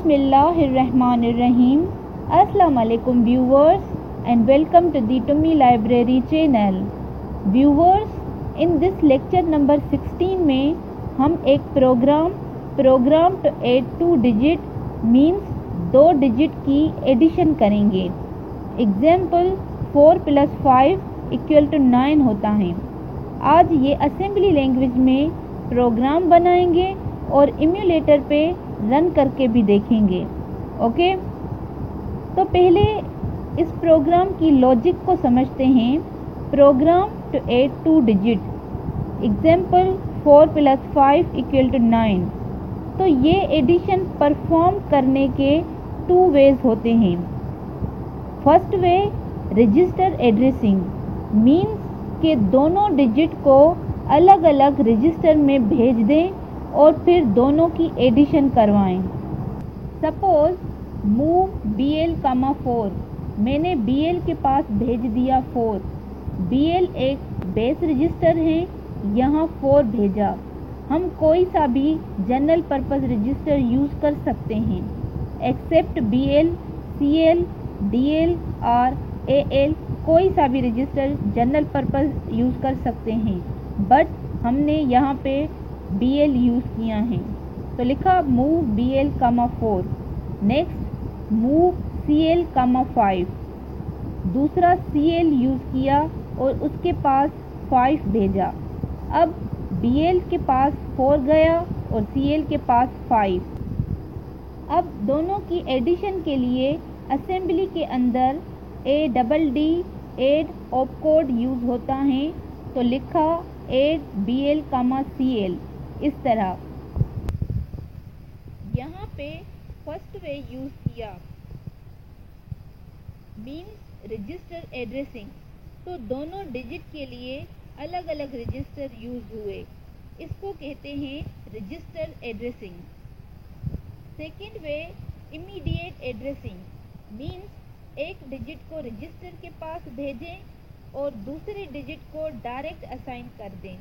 Bismillahirrahmanirrahim. Assalamu alaikum viewers and welcome to the Tummi Library channel. Viewers, in this lecture number 16 में हम एक program to add 2 digit means 2 digit की addition करेंगे. Example 4 + 5 = 9 होता है. आज ये असेंबली लैंग्वेज में प्रोग्राम बनाएंगे और इम्यूलेटर पे रन करके भी देखेंगे. ओके, तो पहले इस प्रोग्राम की लॉजिक को समझते हैं. Program to add 2 digit. Example 4 + 5 = 9. तो ये एडिशन परफॉर्म करने के 2 वेज होते हैं. First way register addressing means के दोनों डिजिट को अलग अलग रजिस्टर में भेज दें और फिर दोनों की एडिशन करवाएं. Suppose move BL, 4. मैंने BL के पास भेज दिया 4. BL एक बेस रजिस्टर है, यहाँ 4 भेजा. हम कोई सा भी जनरल पर्पस रजिस्टर यूज़ कर सकते हैं एक्सेप्ट BL, CL, DL और AL. कोई सा भी रजिस्टर जनरल पर्पस यूज़ कर सकते हैं, बट हमने यहाँ पे BL यूज़ किया है. तो लिखा move BL, 4. Next move CL, 5. दूसरा CL यूज़ किया और उसके पास 5 भेजा. अब BL के पास 4 गया और CL के पास 5. अब दोनों की एडिशन के लिए असेंबली के अंदर ADD ऐड ऑपकोड यूज़ होता है. तो लिखा ऐड BL, CL इस तरह. यहाँ पे फर्स्ट वे यूज़ किया मीन्स रजिस्टर एड्रेसिंग. तो दोनों डिजिट के लिए अलग अलग रजिस्टर यूज़ हुए. इसको कहते हैं register addressing. Second way immediate addressing means एक डिजिट को रजिस्टर के पास भेजें और दूसरे डिजिट को डायरेक्ट असाइन कर दें.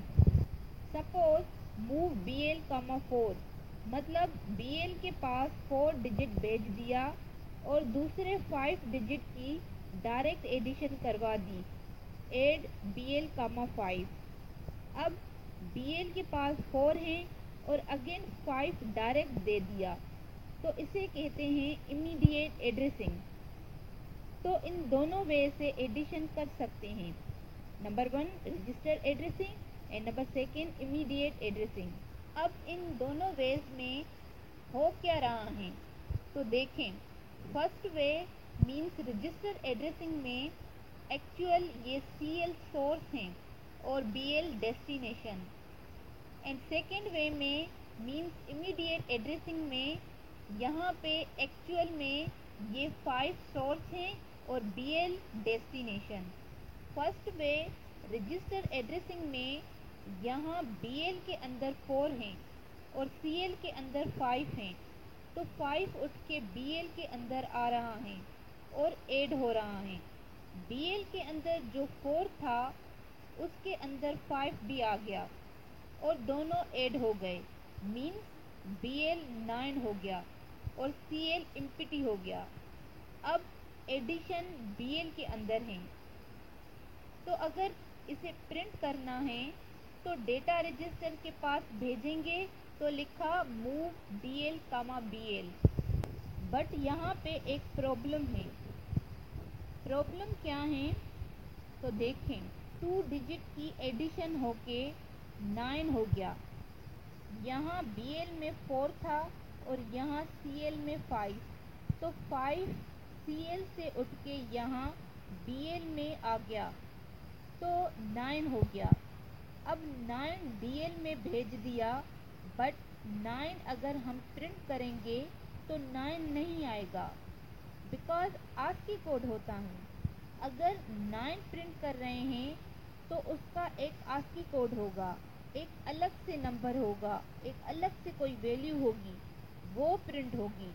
Suppose move BL, 4. मतलब BL के पास 4 डिजिट भेज दिया और दूसरे 5 डिजिट की डायरेक्ट एडिशन करवा दी. Add BL, 5. अब BL के पास 4 हैं और अगेन 5 डायरेक्ट दे दिया. तो इसे कहते हैं इमीडिएट एड्रेसिंग. तो इन दोनों वे से एडिशन कर सकते हैं. Number 1 register addressing and number 2 immediate addressing. अब इन दोनों वेज में हो क्या रहा है तो देखें. First way means register addressing में एक्चुअल ये CL सोर्स हैं और BL destination. And second way में मीन्स इमीडिएट एड्रेसिंग में यहाँ पे एक्चुअल में ये 5 सोर्स हैं और BL destination. First way register addressing में यहाँ BL के अंदर 4 हैं और CL के अंदर 5 हैं. तो 5 उठ के BL के अंदर आ रहा है और ऐड हो रहा है. BL के अंदर जो 4 था उसके अंदर 5 भी आ गया और दोनों ऐड हो गए. मीन्स BL 9 हो गया और CL एम्प्टी हो गया. अब एडिशन BL के अंदर है. तो अगर इसे प्रिंट करना है तो डेटा रजिस्टर के पास भेजेंगे. तो लिखा मूव BL, BL. बट यहाँ पे एक प्रॉब्लम है. प्रॉब्लम क्या है तो देखें. 2 डिजिट की एडिशन होके 9 हो गया. यहाँ BL में 4 था और यहाँ CL में 5. तो 5 CL से उठ के यहाँ BL में आ गया तो 9 हो गया. अब 9 BL में भेज दिया बट 9 अगर हम प्रिंट करेंगे तो 9 नहीं आएगा बिकॉज ASCII कोड होता है. अगर 9 प्रिंट कर रहे हैं तो उसका एक ASCII कोड होगा, एक अलग से नंबर होगा, एक अलग से कोई वैल्यू होगी, वो प्रिंट होगी.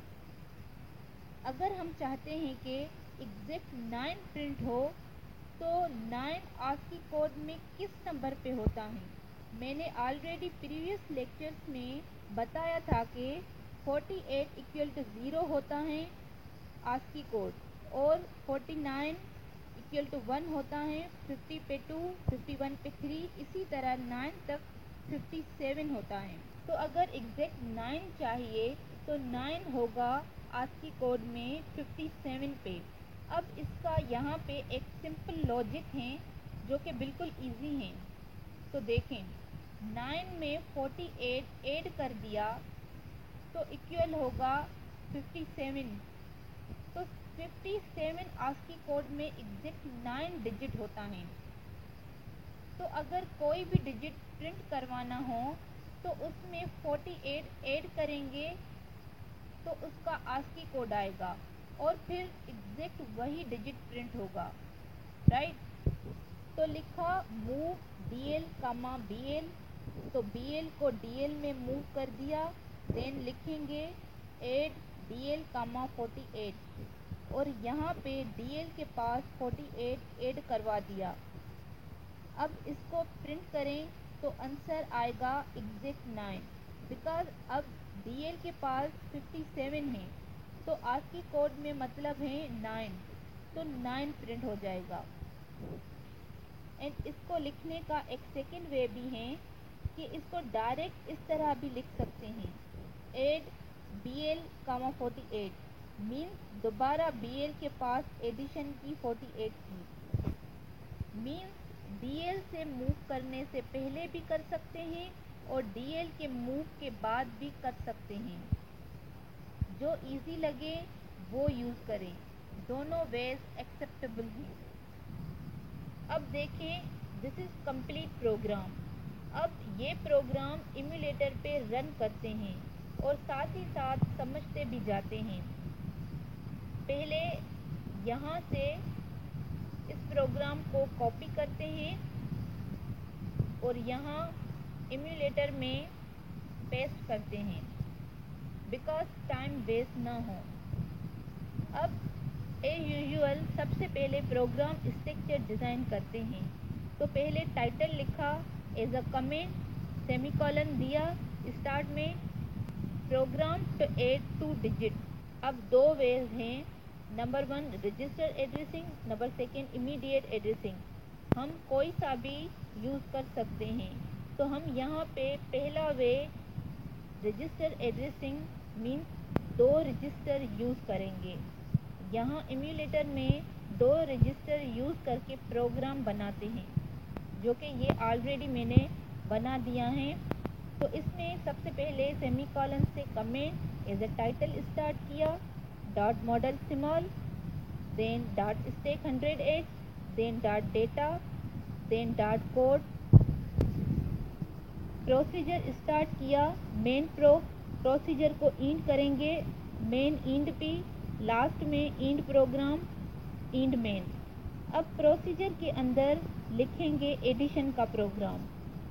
अगर हम चाहते हैं कि एग्जैक्ट 9 प्रिंट हो तो 9 ASCII कोड में किस नंबर पे होता है. मैंने ऑलरेडी प्रीवियस लेक्चर्स में बताया था कि 48 इक्वल टू 0 होता है ASCII कोड, और 49 इक्वल टू 1 होता है, 50 पे 2, 51 पे 3, इसी तरह 9 तक 57 होता है। तो अगर एग्जैक्ट 9 चाहिए तो 9 होगा ASCII कोड में 57 पे। अब इसका यहाँ पे एक सिंपल लॉजिक है जो कि बिल्कुल इजी है। तो देखें, 9 में 48 ऐड कर दिया तो इक्वल होगा 57। तो 57 ASCII कोड में एग्जैक्ट 9 डिजिट होता है। तो अगर कोई भी डिजिट प्रिंट करवाना हो तो उसमें 48 ऐड करेंगे तो उसका ASCII कोड आएगा और फिर एग्जैक्ट वही डिजिट प्रिंट होगा, राइट। तो लिखा मूव DL, BL, तो BL को DL में मूव कर दिया। देन लिखेंगे ऐड DL, 48, और यहाँ पे DL के पास 48 ऐड करवा दिया। अब इसको प्रिंट करें तो आंसर आएगा एग्जैक्ट 9, बिकॉज अब DL के पास 57 है तो ASCII कोड में मतलब है 9, तो 9 प्रिंट हो जाएगा। एंड इसको लिखने का एक सेकेंड वे भी है कि इसको डायरेक्ट इस तरह भी लिख सकते हैं, ऐड BL, 48 मीन्स दोबारा BL के पास एडिशन की 48 की, मीन्स DL से मूव करने से पहले भी कर सकते हैं और DL के मूव के बाद भी कर सकते हैं। जो इजी लगे वो यूज़ करें, दोनों वेज एक्सेप्टेबल हैं। अब देखें, दिस इज़ कंप्लीट प्रोग्राम। अब ये प्रोग्राम इम्यूलेटर पे रन करते हैं और साथ ही साथ समझते भी जाते हैं। पहले यहाँ से इस प्रोग्राम को कॉपी करते हैं और यहाँ इम्यूलेटर में पेस्ट करते हैं बिकॉज टाइम वेस्ट ना हो। अब यूजुअल सबसे पहले प्रोग्राम स्ट्रक्चर डिज़ाइन करते हैं। तो पहले टाइटल लिखा एज अ कमेंट, सेमीकोलन दिया स्टार्ट में, प्रोग्राम टू ऐड 2 डिजिट। अब दो वेज हैं, number 1 register addressing, number 2 immediate addressing. हम कोई सा भी यूज़ कर सकते हैं। तो हम यहाँ पे पहला way register addressing means 2 register use करेंगे। यहाँ इम्यूलेटर में 2 रजिस्टर यूज़ करके प्रोग्राम बनाते हैं, जो कि ये ऑलरेडी मैंने बना दिया है। तो इसमें सबसे पहले सेमीकोलन से comment as a title start किया, dot model small, then dot stack 100H, then dot data, then dot code. Procedure start किया, मेन प्रोसीजर को इंड करेंगे, मेन इंड पी, लास्ट में इंड प्रोग्राम, इंड मेन। अब procedure के अंदर लिखेंगे addition का प्रोग्राम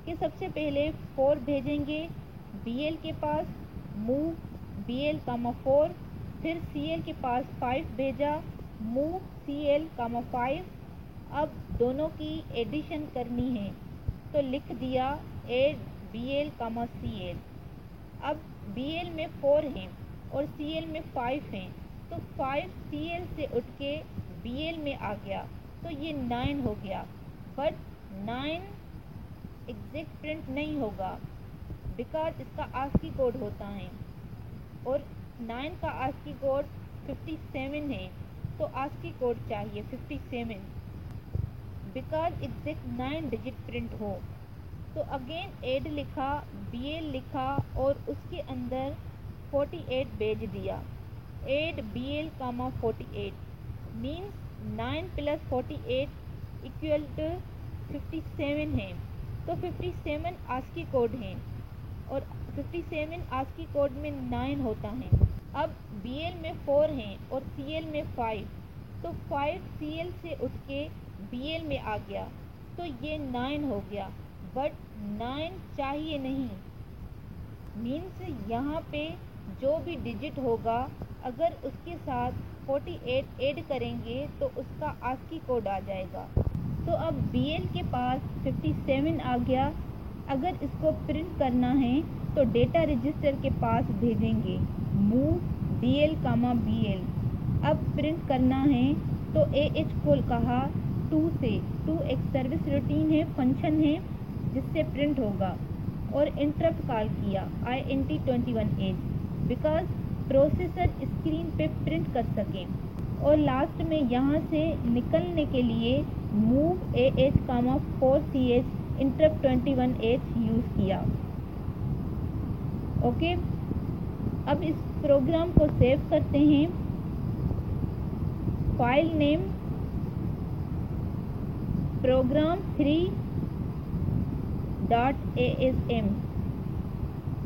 कि सबसे पहले 4 भेजेंगे BL के पास, मूव BL, 4, फिर CL के पास 5 भेजा, मूव CL, 5। अब दोनों की एडिशन करनी है तो लिख दिया ऐड BL, CL। अब BL में 4 हैं और CL में 5 हैं, तो 5 CL से उठ के BL में आ गया तो ये 9 हो गया। बट 9 एग्जैक्ट प्रिंट नहीं होगा बिकॉज इसका ASCII कोड होता है और 9 का ASCII कोड 57 है, तो ASCII कोड चाहिए 57 बिकॉज एग्जैक्ट 9 डिजिट प्रिंट हो। तो अगेन ऐड लिखा, BL लिखा और उसके अंदर 48 भेज दिया, add BL, 48 means 9 + 48 equal to 57 है। तो 57 ASCII कोड है और 57 ASCII कोड में 9 होता है। अब BL में 4 हैं और CL में 5, तो 5 CL से उठ के BL में आ गया तो ये 9 हो गया। बट 9 चाहिए नहीं, मीन्स यहाँ पे जो भी डिजिट होगा अगर उसके साथ 48 ऐड करेंगे तो उसका ASCII कोड आ जाएगा। तो अब BL के पास 57 आ गया अगर इसको प्रिंट करना है तो डेटा रजिस्टर के पास भेजेंगे मूव DL, BL। अब प्रिंट करना है तो AH को कहा टू से, टू एक सर्विस रूटीन है, फंक्शन है जिससे प्रिंट होगा, और इंटरप्ट कॉल किया INT 21H because processor screen पे प्रिंट कर सके, और लास्ट में यहाँ से निकलने के लिए move AH, 4CH interrupt 21H use किया। ओके, अब इस प्रोग्राम को सेव करते हैं। फाइल नेम program3.asm,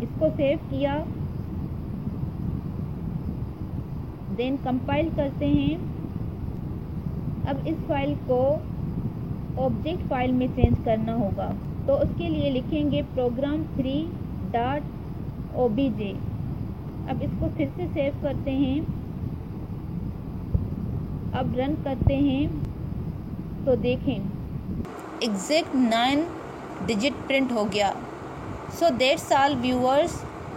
इसको सेव किया, देन कंपाइल करते हैं। अब इस फाइल को ऑब्जेक्ट फाइल में चेंज करना होगा, तो उसके लिए लिखेंगे program3.obj। अब इसको फिर से सेव करते हैं, अब रन करते हैं तो देखें एग्जैक्ट 9 डिजिट प्रिंट हो गया। So that's all viewers,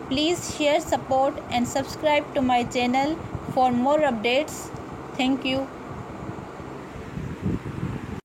please share, support and subscribe to my channel for more updates. Thank you.